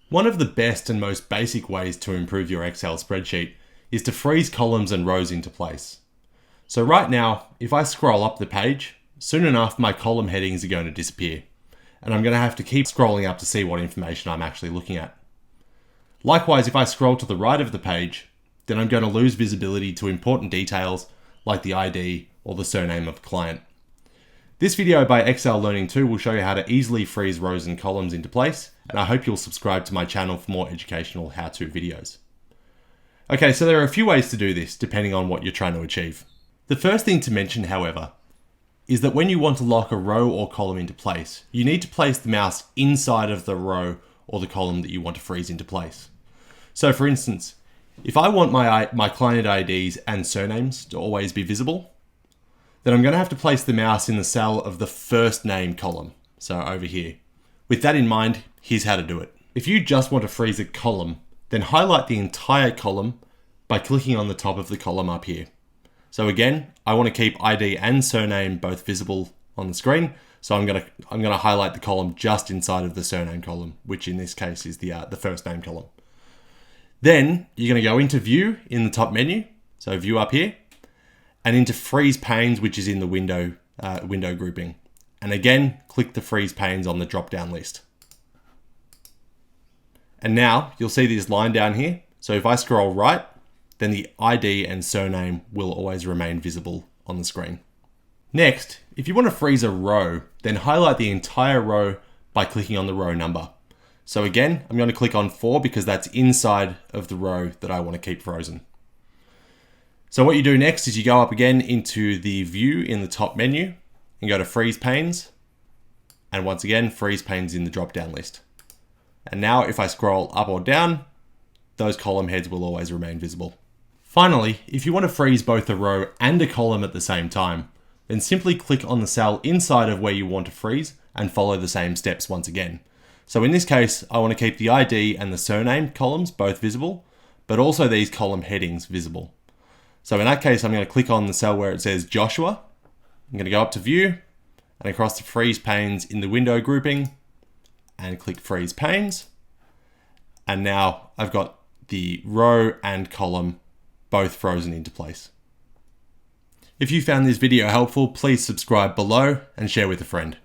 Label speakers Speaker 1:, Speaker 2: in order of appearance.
Speaker 1: One of the best and most basic ways to improve your Excel spreadsheet is to freeze columns and rows into place. So right now, if I scroll up the page, soon enough my column headings are going to disappear, and I'm going to have to keep scrolling up to see what information I'm actually looking at. Likewise, if I scroll to the right of the page, then I'm going to lose visibility to important details like the ID or the surname of the client. This video by Excel Learning 2 will show you how to easily freeze rows and columns into place, and I hope you'll subscribe to my channel for more educational how-to videos. Okay, so there are a few ways to do this depending on what you're trying to achieve. The first thing to mention, however, is that when you want to lock a row or column into place, you need to place the mouse inside of the row or the column that you want to freeze into place. So for instance, if I want my client IDs and surnames to always be visible, then I'm going to have to place the mouse in the cell of the first name column, so over here. With that in mind, here's how to do it. If you just want to freeze a column, then highlight the entire column by clicking on the top of the column up here. So again, I want to keep ID and surname both visible on the screen, so I'm going to highlight the column just inside of the surname column, which in this case is the first name column. Then you're going to go into View in the top menu, so View up here, and into Freeze Panes, which is in the window grouping. And again, click the Freeze Panes on the drop-down list. And now you'll see this line down here. So if I scroll right, then the ID and surname will always remain visible on the screen. Next, if you want to freeze a row, then highlight the entire row by clicking on the row number. So again, I'm going to click on 4 because that's inside of the row that I want to keep frozen. So what you do next is you go up again into the View in the top menu and go to Freeze Panes. And once again, Freeze Panes in the drop-down list. And now if I scroll up or down, those column heads will always remain visible. Finally, if you want to freeze both a row and a column at the same time, then simply click on the cell inside of where you want to freeze and follow the same steps once again. So in this case, I want to keep the ID and the surname columns both visible, but also these column headings visible. So in that case, I'm going to click on the cell where it says Joshua. I'm going to go up to View and across to Freeze Panes in the window grouping and click Freeze Panes. And now I've got the row and column both frozen into place. If you found this video helpful, please subscribe below and share with a friend.